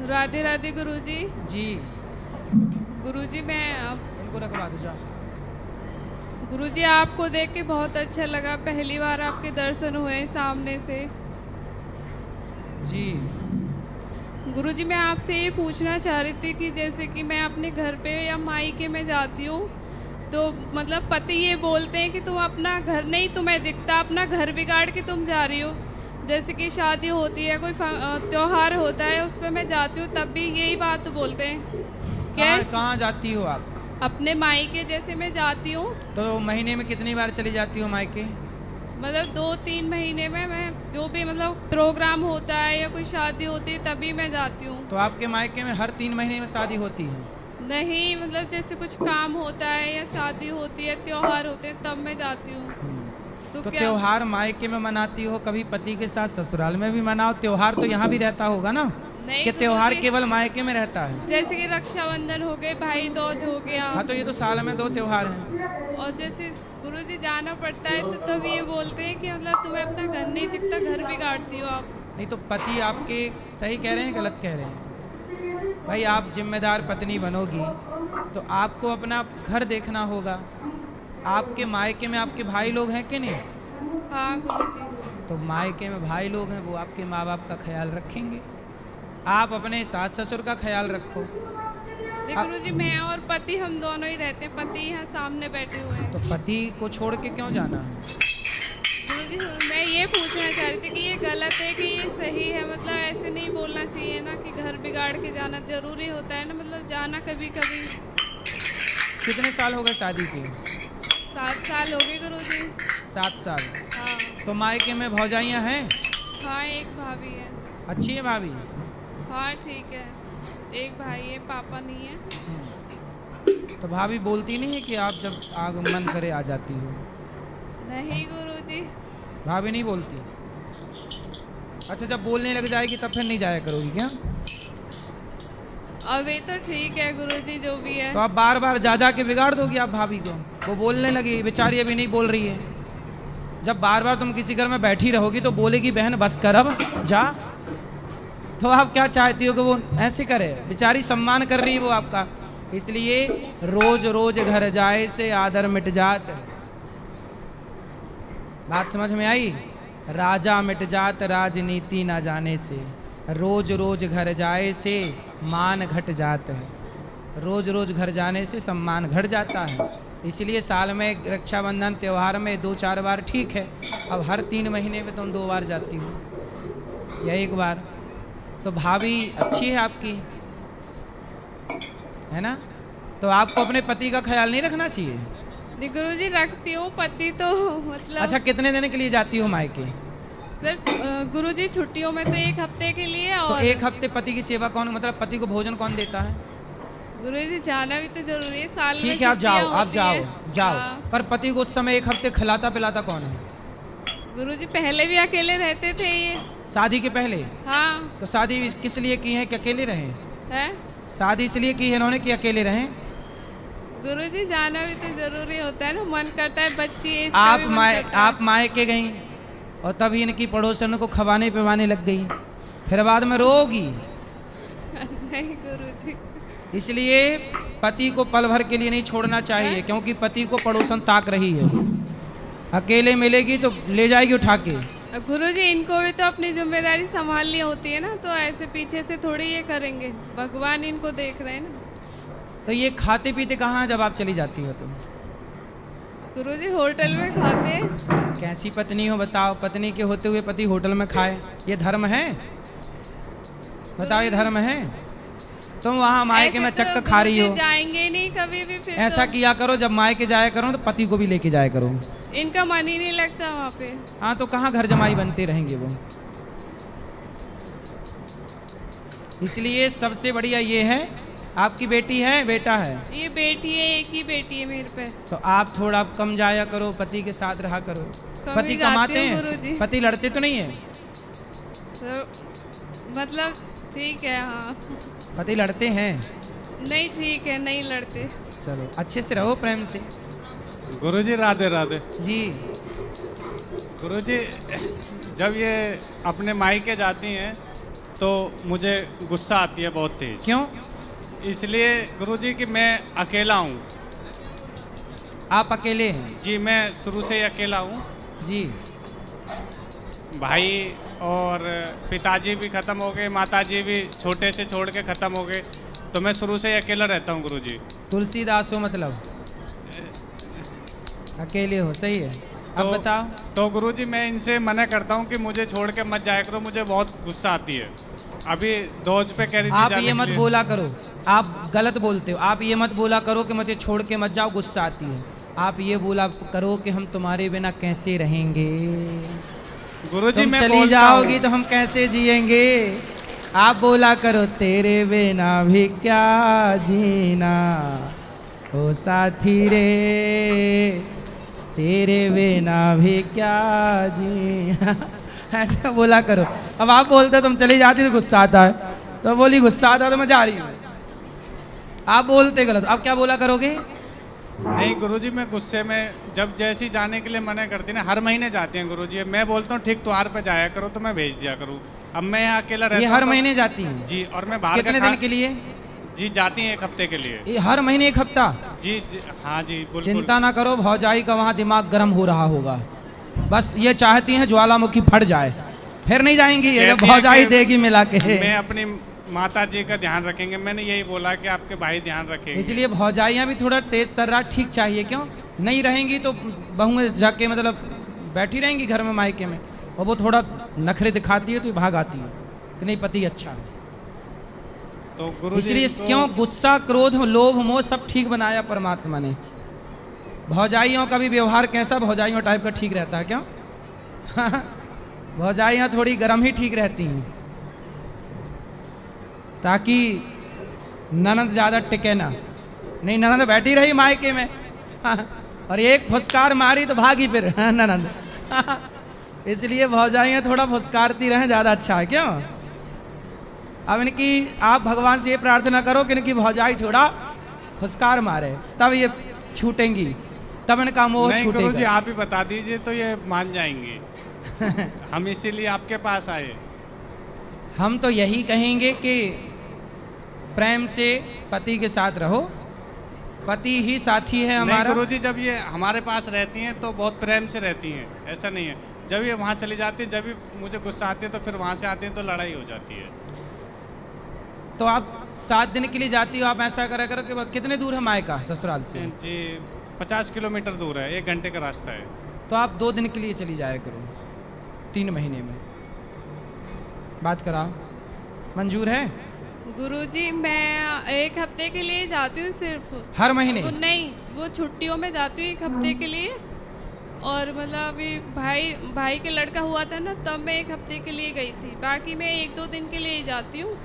राधे राधे गुरुजी। जी गुरुजी मैं इनको रखवा दो जा। गुरुजी आपको देख के बहुत अच्छा लगा, पहली बार आपके दर्शन हुए सामने से। जी गुरुजी मैं आपसे ये पूछना चाह रही थी कि जैसे कि मैं अपने घर पे या मायके में जाती हूँ तो मतलब पति ये बोलते हैं कि तुम अपना घर नहीं तुम्हें दिखता, अपना घर बिगाड़ के तुम जा रही हो। जैसे कि शादी होती है, कोई त्योहार होता है, उस पर मैं जाती हूँ तब भी यही बात बोलते हैं। कहाँ कैस कहाँ जाती हो आप? अपने मायके जैसे मैं जाती हूँ तो महीने में कितनी बार चली जाती हो मायके? मतलब 2-3 महीने में मैं जो भी मतलब प्रोग्राम होता है या कोई शादी होती है तभी मैं जाती हूँ। तो आपके मायके में हर 3 महीने में शादी होती है? नहीं मतलब जैसे कुछ काम होता है या शादी होती है, त्योहार होते हैं तब मैं जाती हूँ। तो क्या त्योहार मायके में मनाती हो, कभी पति के साथ ससुराल में भी मनाओ। त्योहार तो यहाँ भी रहता होगा ना? नहीं कि त्योहार गुरुजी, केवल मायके में रहता है? जैसे कि रक्षाबंधन हो गए, भाई दूज हो गया। हाँ तो ये तो साल में 2 त्योहार हैं। और जैसे गुरुजी जाना पड़ता है तो तब ये बोलते हैं कि मतलब तुम्हें अपना घर नहीं दिखता, घर बिगाड़ती हो आप। नहीं तो पति आपके सही कह रहे हैं गलत कह रहे हैं? भाई आप जिम्मेदार पत्नी बनोगी तो आपको अपना घर देखना होगा। आपके मायके में आपके भाई लोग हैं कि नहीं? हाँ गुरुजी। तो मायके में भाई लोग हैं, वो आपके माँ बाप का ख्याल रखेंगे। आप अपने सास ससुर का ख्याल रखो। नहीं गुरुजी, मैं और पति हम दोनों ही रहते, पति यहाँ सामने बैठे हुए हैं। तो पति को छोड़ के क्यों जाना है? गुरुजी मैं ये पूछना चाह रही थी कि ये गलत है कि ये सही है? मतलब ऐसे नहीं बोलना चाहिए ना कि घर बिगाड़ के जाना जरूरी होता है ना, मतलब जाना कभी कभी। कितने साल हो गए शादी के? 7 साल हो गए गुरुजी। 7 साल। हाँ तो मायके में भौजाइयाँ हैं? हाँ, एक भाभी है। अच्छी है भाभी? हाँ ठीक है, एक भाई है, पापा नहीं है। तो भाभी बोलती नहीं है कि आप जब आगमन करे आ जाती हो? नहीं गुरुजी। भाभी नहीं बोलती? अच्छा जब बोलने लग जाएगी तब फिर नहीं जाया करोगी क्या? अभी तो ठीक है गुरुजी, जो भी है। तो आप बार बार जा जा के बिगाड़ दोगी आप भाभी को? वो बोलने लगी, बेचारी अभी नहीं बोल रही है। जब बार बार तुम किसी घर में बैठी रहोगी तो बोलेगी बहन बस कर अब जा। तो आप क्या चाहती हो कि वो ऐसे करे? बेचारी सम्मान कर रही है वो आपका। इसलिए रोज रोज घर जाए से आदर मिट जात। बात समझ में आई? राजा मिट जात राजनीति ना जाने से। रोज रोज घर जाए से मान घट जात है। रोज रोज घर जाने से सम्मान घट जाता है। इसलिए साल में रक्षाबंधन त्योहार में 2-4 बार ठीक है। अब हर 3 महीने में तुम 2 बार जाती हो या 1 बार। तो भाभी अच्छी है आपकी, है ना? तो आपको अपने पति का ख्याल नहीं रखना चाहिए? नहीं गुरुजी, रखती हूँ पति तो मतलब। अच्छा कितने दिन के लिए जाती हो मायके? सर गुरुजी छुट्टियों में तो 1 हफ्ते के लिए। तो और 1 हफ्ते पति की सेवा कौन, मतलब पति को भोजन कौन देता है? गुरुजी जाना भी तो जरूरी है, साल में ठीक है आप जाओ, छुट्टियां आप होती जाओ हैं। जाओ। हाँ। पर पति को उस समय 1 हफ्ते खिलाता पिलाता कौन है? गुरुजी पहले भी अकेले रहते थे ये। शादी के पहले? हाँ। तो शादी किस लिए की है कि अकेले रहें? है शादी इसलिए की है इन्होंने कि अकेले रहें? गुरुजी जाना भी तो जरूरी होता है ना, मन करता है बच्ची है, आप मायके गई और तभी इनकी पड़ोसन को खवाने पिवाने लग गई, फिर बाद में रोगी। नहीं गुरुजी। इसलिए पति को पल भर के लिए नहीं छोड़ना चाहिए, क्योंकि पति को पड़ोसन ताक रही है। अकेले मिलेगी तो ले जाएगी उठा के। गुरुजी इनको भी तो अपनी जिम्मेदारी संभालनी होती है ना, तो ऐसे पीछे से थोड़ी ये करेंगे, भगवान इनको देख रहे हैं ना। तो ये खाते पीते कहाँ हैं जब आप चली जाती हो तो? गुरुजी होटल में खाते हैं। कैसी पत्नी हो बताओ, पत्नी के होते हुए पति होटल में खाए? ये धर्म है? बताओ ये धर्म है? तुम वहाँ मायके में चक्कर खा रही हो। जाएंगे नहीं कभी भी फिर। ऐसा तो किया करो जब मायके जाया करो तो पति को भी लेके जाया करो। इनका मन ही नहीं लगता वहाँ पे। हाँ तो कहाँ घर जमाई बनते रहेंगे वो। इसलिए सबसे बढ़िया ये है, आपकी बेटी है बेटा है? ये बेटी है, एक ही बेटी है मेरे पे। तो आप थोड़ा कम जाया करो, पति के साथ रहा करो। कम पति ही जाती कमाते हूँ हैं? गुरुजी। पति लड़ते तो नहीं है? मतलब ठीक है। हाँ पति लड़ते हैं? नहीं ठीक है, नहीं लड़ते। चलो अच्छे से रहो प्रेम से। गुरुजी राधे राधे। जी गुरुजी जब ये अपने मायके जाती हैं तो मुझे गुस्सा आती है बहुत तेज। क्यों? इसलिए गुरुजी कि मैं अकेला हूँ। आप अकेले हैं? जी, मैं शुरू से ही अकेला हूँ। जी। भाई और पिताजी भी ख़त्म हो गए, माताजी भी छोटे से छोड़ के ख़त्म हो गए, तो मैं शुरू से ही अकेला रहता हूँ गुरुजी। तुलसीदास हो मतलब? अकेले हो, सही है। अब बताओ। तो गुरुजी मैं इनसे मना करता हूँ कि मुझे छोड़ के मत जाया करो, मुझे बहुत गुस्सा आती है। अभी दोज पे कह रही थी आप जाने ये के मत लिए। बोला करो, आप गलत बोलते हो। आप ये मत बोला करो कि मुझे छोड़ के मत जाओ, गुस्सा आती है। आप ये बोला करो कि हम तुम्हारे बिना कैसे रहेंगे। गुरुजी तुम मैं चली बोलता जाओगी हूँ। तो हम कैसे जिएंगे। आप बोला करो तेरे बिना भी क्या जीना, ओ साथी रे तेरे बिना भी क्या जी। ऐसे बोला करो। अब आप बोलते तुम चली जाती तो गुस्सा आता है, तो बोली गुस्सा आता तो मैं जा रही हूँ। आप बोलते गलत। अब क्या बोला करोगे? नहीं गुरुजी, मैं गुस्से में जब जैसी जाने के लिए मना करती ना, हर महीने जाती हैं गुरुजी। मैं बोलता हूँ ठीक त्योहार पे जाया करो तो मैं भेज दिया करूँ। अब मैं यहाँ अकेला रहता ये हूँ हर तो- महीने जाती हैं? जी, और मैं बाहर कितने का दिन के लिए? जी जाती हैं 1 हफ्ते के लिए। ये हर महीने 1 हफ्ता? जी, जी हाँ जी बिल्कुल। चिंता ना करो, भौजाई का वहाँ दिमाग गर्म हो रहा होगा। बस ये चाहती हैं ज्वालामुखी फट जाए, फिर नहीं जाएंगी ये, जब कहती हैं भौजाई कि देगी मिला के। मैं अपनी माता जी का ध्यान रखेंगे। मैंने यही बोला कि आपके भाई ध्यान रखेंगे। इसलिए भौजाइयाँ भी थोड़ा तेज तर्रा ठीक चाहिए। क्यों नहीं रहेंगी तो बहुएं जाके मतलब बैठी रहेंगी घर में मायके में, और वो थोड़ा नखरे दिखाती है तो ये भाग आती है कि नहीं पति अच्छा है। तो गुरुजी इसलिए क्यों गुस्सा, क्रोध, लोभ, मोह सब ठीक बनाया परमात्मा ने। भौजाइयों का भी व्यवहार कैसा भौजाइयों टाइप का ठीक रहता है? क्यों? भौजाइयाँ थोड़ी गर्म ही ठीक रहती हैं, ताकि ननद ज़्यादा टिके ना। नहीं, ननद बैठी रही मायके में और एक फुसकार मारी तो भागी फिर ननद। इसलिए भौजाइयाँ थोड़ा फुसकारती रहें, ज़्यादा अच्छा है। क्यों? अब इनकी आप भगवान से ये प्रार्थना करो कि इनकी भौजाई थोड़ा फुसकार मारे, तब ये छूटेंगी, तब इनका मोह नहीं गुरुजी, छूटेगा। आप ही बता दीजिए तो ये मान जाएंगी। हम इसीलिए आपके पास आए। हम तो यही कहेंगे कि प्रेम से पति के साथ रहो, पति ही साथी है नहीं हमारा। गुरुजी, जब ये हमारे पास रहती हैं तो बहुत प्रेम से रहती हैं, ऐसा नहीं है। जब ये वहाँ चली जाती हैं, जब भी मुझे गुस्सा आती है तो फिर वहाँ से आती हैं तो लड़ाई हो जाती है। तो आप 7 दिन के लिए जाती हो, आप ऐसा करा करो कि कितने दूर है मायका ससुराल से? जी 50 किलोमीटर दूर है, 1 घंटे का रास्ता है। तो आप 2 दिन के लिए चली जाया करो 3 महीने में। बात कराओ, मंजूर है? गुरुजी मैं 1 हफ्ते के लिए जाती हूँ सिर्फ। हर महीने? वो नहीं, वो छुट्टियों में जाती हूँ 1 हफ्ते के लिए। और मतलब अभी भाई के लड़का हुआ था ना, तब मैं 1 हफ्ते के लिए गई थी। बाकी मैं 1-2 दिन के लिए ही जाती हूँ।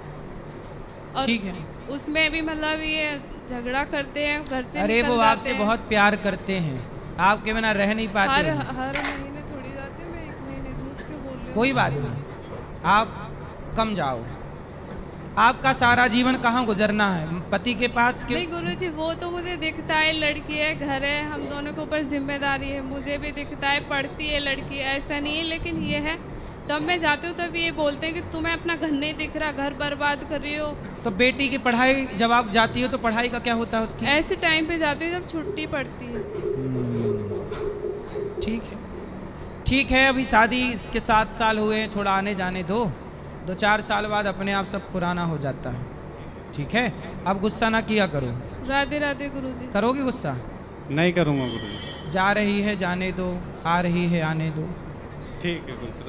और ठीक है। उसमें भी मतलब ये झगड़ा करते हैं, घर से अरे निकल वो जाते आपसे हैं। बहुत प्यार करते हैं, आपके बिना रह नहीं पाते हर हैं। हर महीने थोड़ी जाती हूँ मैं, 1 महीने झूठ क्यों बोल रही हूँ। कोई बात नहीं, आप कम जाओ। आपका सारा जीवन कहाँ गुजरना है? पति के पास नहीं के? गुरुजी, वो तो मुझे दिखता है, लड़की है, घर है, हम दोनों के ऊपर जिम्मेदारी है, मुझे भी दिखता है, पढ़ती है लड़की, ऐसा नहीं है। लेकिन ये है, तब मैं जाती हूँ तब ये बोलते हैं कि तुम्हें अपना घर नहीं दिख रहा, घर बर्बाद कर रही हो। तो बेटी की पढ़ाई, जब आप जाती हो तो पढ़ाई का क्या होता है उसकी? ऐसे टाइम पे जाती हूँ जब छुट्टी पड़ती है। ठीक है, ठीक है। अभी शादी इसके 7 साल हुए हैं, थोड़ा आने जाने दो, 2-4 साल बाद अपने आप सब पुराना हो जाता है। ठीक है, अब गुस्सा ना किया करो। राधे राधे गुरुजी। करोगे गुस्सा? नहीं करूँगा गुरुजी। जा रही है जाने दो, आ रही है आने दो। ठीक है गुरुजी।